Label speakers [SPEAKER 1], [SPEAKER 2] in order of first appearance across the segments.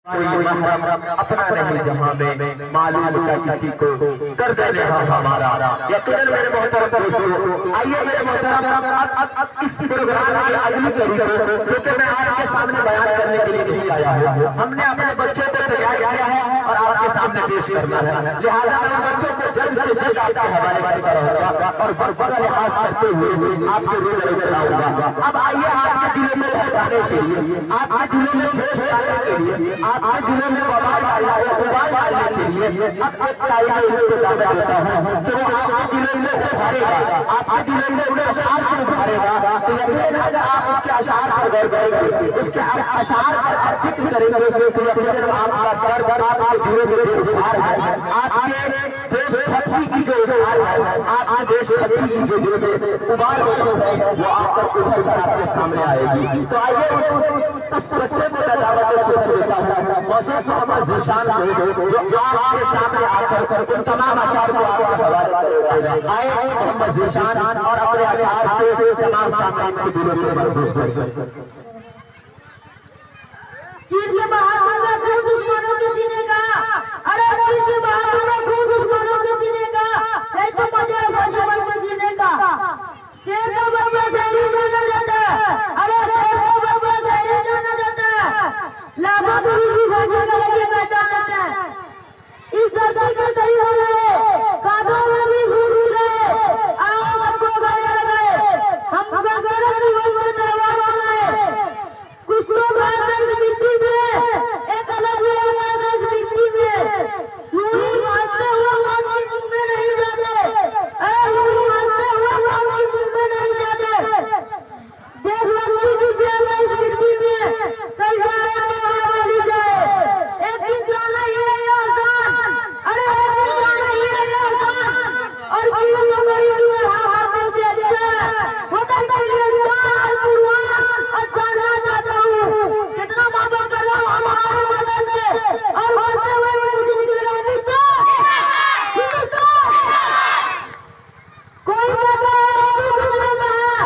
[SPEAKER 1] कोई महरम अपना नहीं जहां में मालूम होता किसी को दर्द लेहा हमारा। यकीनन मेरे मोहतरम दोस्तों, आइए मेरे मोहतरम अब इस प्रोग्राम की अगली कड़ी को क्योंकि मैं आपके सामने बयान करने के लिए नहीं आया हूँ। हमने अपने बच्चों को तैयार किया है और आपके सामने पेश करना है, लिहाजा मैं बच्चों को जल्द से जल्द आपके हवाले करूंगा और बड़ा लिहाज करते हुए आपके रूबरू कराऊंगा। अब आइए आपके दिलों में उठाने के लिए, आपके दिलों में जोश लाने के लिए, आपके दिलों में उबाल डालने के लिए अब एक तारीफ को दावत देता हूं कि वो आपके दिलों में उभारेगा, आपके दिलों में उन्हें अशार से उभारेगा। तो यकीनन अगर आप उसके अशार पर गौर करेंगे, उसके अशार पर आप फिक्र करेंगे तो यकीनन आपका दर्द आपके दिलों में उभार है, आपके देशभक्ति की जो उभार है, आपके देशभक्ति की जो उभार है वो आपको उभर कर आपके सामने आएगी। तो आइए उस बच्चे को दावत देता हूं मौसूफ मोहम्मद ज़ीशान को, जो आपके सामने आकर उन तमाम अशार को आपके हवाले करेगा। आए मोहम्मद ज़ीशान और अपने अशार से तमाम सामने के दिलों में महसूस करें।
[SPEAKER 2] चीर के बाहर दूंगा खून दुश्मनों के सीने का, अरे चीर के बाहर दूंगा खून दुश्मनों के सीने का, नहीं तो मजे फौजी के सीने का। शेर का बच्चा शहरी जाना जाता है, अरे शेर का बच्चा शहरी जाना जाता है, लाखों दूरी की फौजी का लगे पहचानते हैं। इस धरती के सही हो रहे कादों में भी घूम रहे, आओ सबको गले लगाए, हम गंगार जीवन में तैयार हो रहे। कुछ तो बात है इस मिट्टी में, एक अलग ही आवाज है इस मिट्टी में। यूं ही नाचते हुए मौत की मुंह में नहीं जाते, यूं ही नाचते हुए मौत की मुंह में नहीं जाते। देश लक्ष्मी की प्यार है इस मिट्टी में, चल जाए तो चली जाए। एक इंसान है ये आसान, अरे एक इंसान है ये आसान, और किसी बड़ी की हाथ से अच्छा होटल के लिए जान कुर्बान और जानना चाहता हूँ कितना मातम कर रहा हूँ हमारे वतन से और बढ़ते हुए मुझे निकल रहा हिंदुस्तान। कोई कहता है गुजरे में है,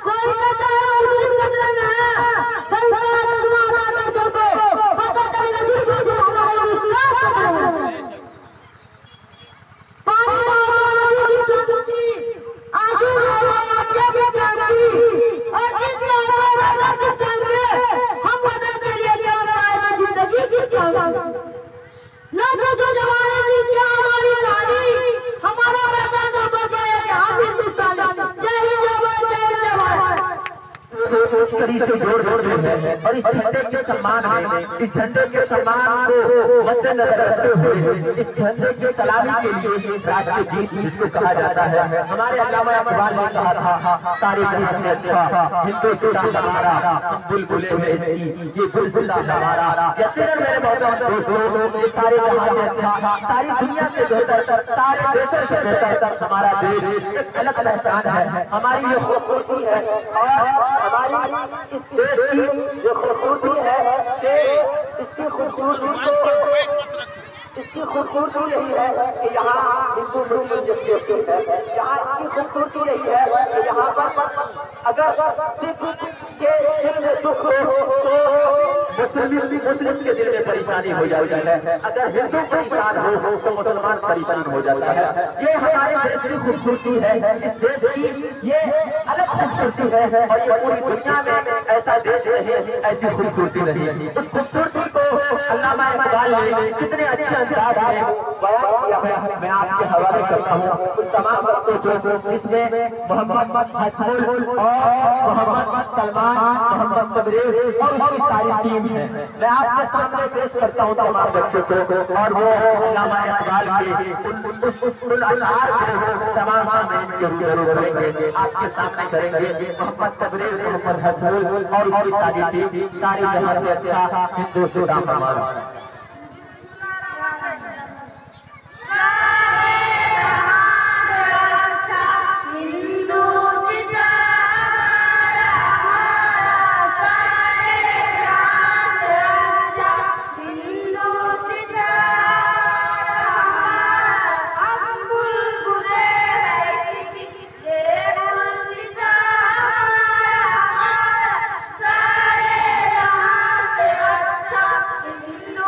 [SPEAKER 2] कोई कहता है मुस्लिम गुजरे में है, संसार तुम्हारा दर्दों को पता चलेगा सिर्फ हमारे विश्वास में। पानी डालने की टूटी आंसू रोना क्या भी जानती और इस लाला के संगे हम वतन के लिए क्या हमारी जिंदगी की कहानी। लोगों के जमाने की क्या हमारी कहानी, हमारा वतन तो बस है यहाँ हिंदुस्तान। जय हिंद जय जवान।
[SPEAKER 1] इस कड़ी से जोड़ देते हैं और इस झंडे के सम्मान में, इस झंडे के सम्मान को मद्देनजर रखते हुए इस झंडे की सलामी के लिए राष्ट्रीय गीत जिसको कहा जाता है, हमारे अल्लामा इकबाल ने कहा था सारे जहां से अच्छा हिंदुस्तान हमारा, हम बुलबुले हैं इसकी ये गुलसिता हमारा। यकीनन मेरे मोहतरम दोस्तों, ये सारे जहां से अच्छा, सारी दुनिया से बेहतर, सारे देशों से बेहतर हमारा देश एक अलग पहचान है, हमारी ये खूबसूरती है। और हमारी इस देश की जो खूबसूरती है इसकी खूबसूरती यही है कि यहाँ हिंदू मुस्लिम जैसे है, यहाँ इसकी खूबसूरती यही है कि यहाँ पर अगर सिख के दिल में दुख हो तो मुस्लिम के दिल में परेशानी हो जाती है, अगर हिंदू परेशान हो तो मुसलमान परेशान हो जाता है। ये हमारे देश की खूबसूरती है, इस देश की ये अलग खूबसूरती है और ये पूरी दुनिया में ऐसा देश नहीं, ऐसी खूबसूरती नहीं। उस खूबसूरती को अल्लामा इकबाल ने कितने अच्छे अंदाज में बयान किया है, मैं आपके हवाले करता हूँ उन तमाम वक्तों को जिसमें मोहम्मद हसन और मोहम्मद सलमान, मोहम्मद तबरेज और उनकी सारी टीम है। मैं आपके सामने पेश करता हूँ तमाम बच्चों को और वो अल्लामा इकबाल के उन अशआर को तमाम सामने जरूर करेंगे, आपके सामने करेंगे। मोहम्मद तबरेज, मोहम्मद हसन और उनकी सारी टीम, सारे जहां से अच्छा हिंदुस्तान हमारा।
[SPEAKER 2] हिंदू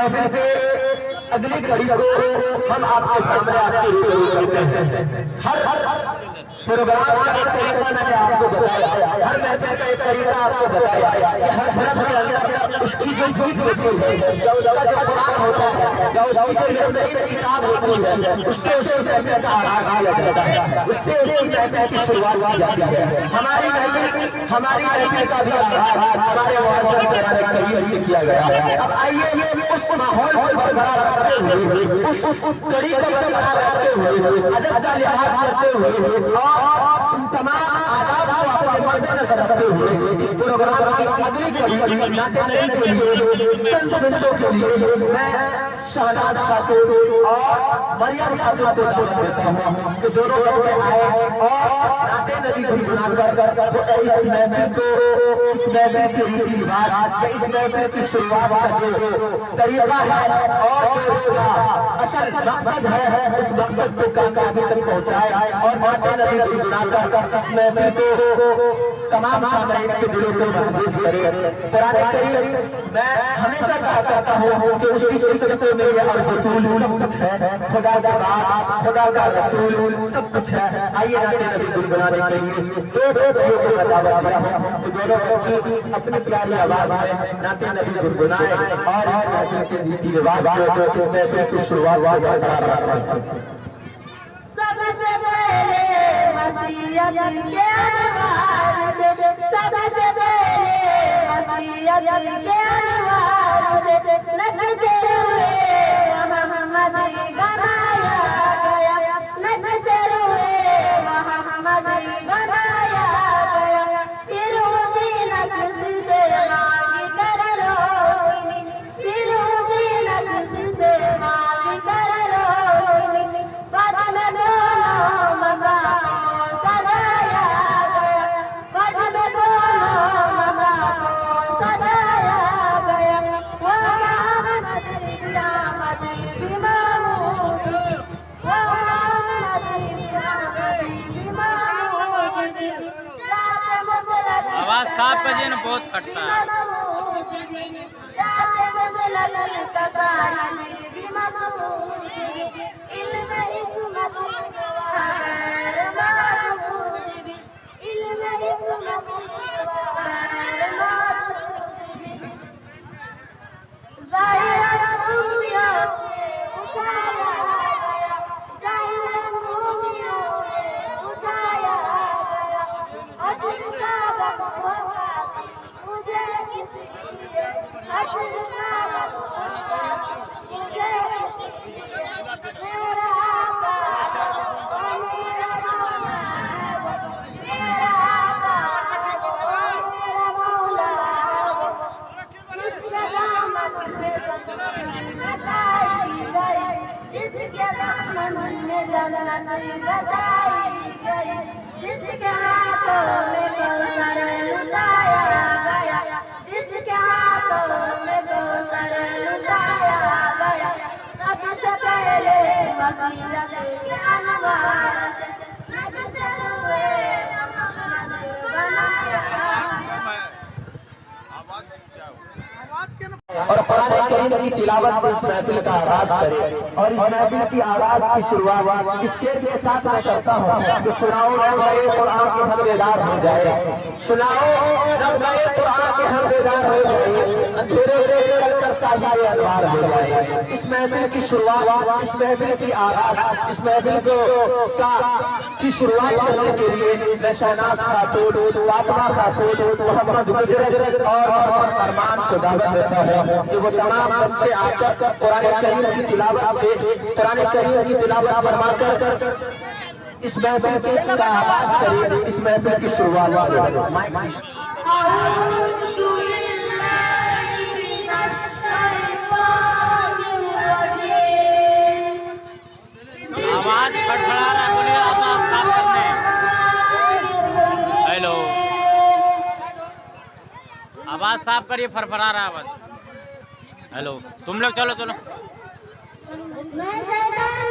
[SPEAKER 1] महफिल के अगली घड़ी को हम आपके सामने आपके रूबरू करते हैं। हर प्रोग्राम का एक तरीका मैंने आपको बताया, हर महफिल का एक तरीका आपको बताया कि हर धर्म के अंदर उसकी जो गीत होती है या उसका जो कुरान होता है या उसकी जो बेहतरीन किताब होती है उससे उसकी महफिल का आगाज किया जाता है, उससे उसकी महफिल की शुरुआत की जाती है। हमारी महफिल का भी आगाज हमारे मुअज्जिज़ कुरान करीम से किया गया। अब आइए उस माहौल को बरकरार रखते हुए, उस कड़ी को बरकरार रखते हुए, अदब का लिहाज करते हुए और तमाम आदाब को अपने मद्देनजर रखते हुए इस प्रोग्राम की अगली कड़ी नाते नबी के लिए चंद मिनटों के लिए मैं शहनाज खातून और मरियम खातून को दावत देता हूँ कि दोनों बच्चे आए और नाते नबी गुनगुना कर वो इस महफिल की रीति रिवाज या इस महफिल की शुरुआत का जो तरीका है और जो असल मकसद है उस मकसद को कामयाबी तक पहुँचाए और नाते नबी गुनगुना कर इस महफिल को तमाम सामईन के दिलों को महफूज करे। कुरान करीम मैं हमेशा कहा करता हूँ कि उसकी किस्मतों में ये अर्ज़ुल सब कुछ है, खुदा का बात, खुदा का रसूल सब कुछ है। आइए नाते नबी गुनगुनाने के लिए दो बच्चियों को मैं दावत दिया हूँ कि दोनों बच्ची अपनी प्यारी आवाज में नाते नबी गुनगुनाए और महफिल के रीति रिवाज को इस महफिल की शुरुआत बरकरार रखें।
[SPEAKER 2] सबसे पहले मसीहत के अनवार से, सबसे पहले मसीहत के अनवार से नक्शे हुए मोहम्मद बनाया गया, नक्शे हुए मोहम्मद बनाया गया। फिर उसी नक्श से मांगी कर रोशनी, फिर उसी नक्श से मांगी कर रोशनी। बाद में दोनों मकामों सजाया गया, बाद में दोनों मकामों सजाया गया। वो मोहम्मद क़यामत की महमूदी, वो मोहम्मद क़यामत की महमूदी।
[SPEAKER 3] आवाज साफ बजे ना बहुत कटता है।
[SPEAKER 2] जिसके दामन में जन्नत बसाई गई, जिसके हाथों में कौसर लुटाया गया, जिसके हाथों में कौसर लुटाया गया। सबसे पहले मसीहत के अनवार से नक्शे हुए मोहम्मद बनाया गया।
[SPEAKER 1] और कुरान करीम की तिलावत से इस महफिल का आगाज करें और इस महफिल की आगाज की शुरुआत इस शेर के साथ मैं करता हूँ कि सुनाओ नग़मे कुरान के हम बेदार हो जाए, सुनाओ नग़मे कुरान के हम बेदार हो जाए, अंधेरे से निकलकर साहिब अनवार हो जाए। इस महफिल की शुरुआत, इस महफिल की आगाज, इस महफिल की शुरुआत करने के लिए मैं शहनाज खातून, फातिमा खातून, मोहम्मद गुजर और अरमान को दावत देता हूँ कि वो तमाम बच्चे आकर कुरान करीम की तिलावत से कुरान करीम की तिलावत फरमाकर इस महफिल का आगाज करें, इस महफिल की शुरुआत करें।
[SPEAKER 3] आवाज फड़फड़ा रहा, बोलिए आवाज साफ करने। हेलो, आवाज साफ करिए, फड़फड़ा रहा आवाज। हेलो, तुम लोग चलो चलो।
[SPEAKER 2] मैं शैतान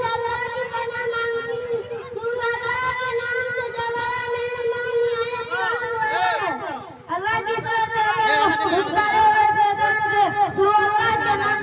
[SPEAKER 2] अल्लाह की पनाह मांगती हूँ, अल्लाह के नाम से जवारा मेहरबान अल्लाह की शरण में शैतान से, अल्लाह के नाम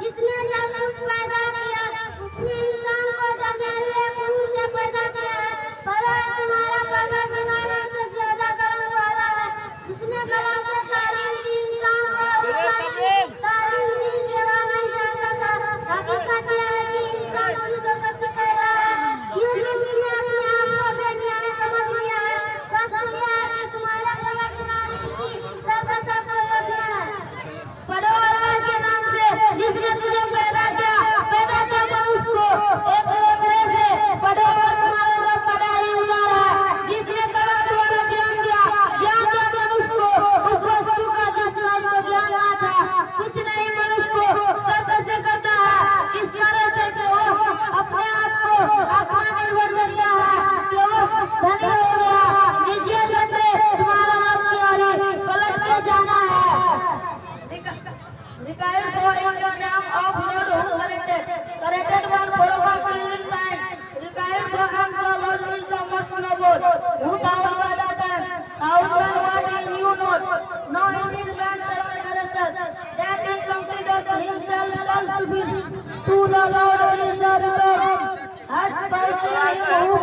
[SPEAKER 2] जिसने जब कुछ पैदा किया उसने इंसान को जमीन से पैदा किया है। हमारा परवरदिगार से ज्यादा करम वाला है जिसने कलम से तारीफ की इंसान को तारीफ की सेवा नहीं करता था। हकीकत यह है कि इंसान उनसे बच गया है क्योंकि उसने अपने आप को बेन्याय समझ लिया है। सच यह है कि तुम्हारे परवरदिगार की सर्वसर्व योग्य है। पढ़ो अल्लाह के नाम से जिसने तुझे पैदा किया मनुष्य को एक लोटे से। पढ़ो तुम्हारे रब बड़ा ही उजाड़ा है जिसने कलम द्वारा ज्ञान दिया मनुष्य को उस वस्तु का जिस नाम को ज्ञान ना था। कुछ नहीं मनुष्य को सब कैसे करता है इस कारण से कि वो अपने आप को आत्मनिर्भर करता है कि वो धनी हो गया। लीजिए बंदे तुम्हारा रब की ओर पलट कर जाना है। Required for in the name of Lord who corrected one for a in mind. Required for him the Lord is the most noble, who told by the time, thousand what and you not. No indeed man character, that he considers himself self-fulfilled. To the Lord is the return. As by who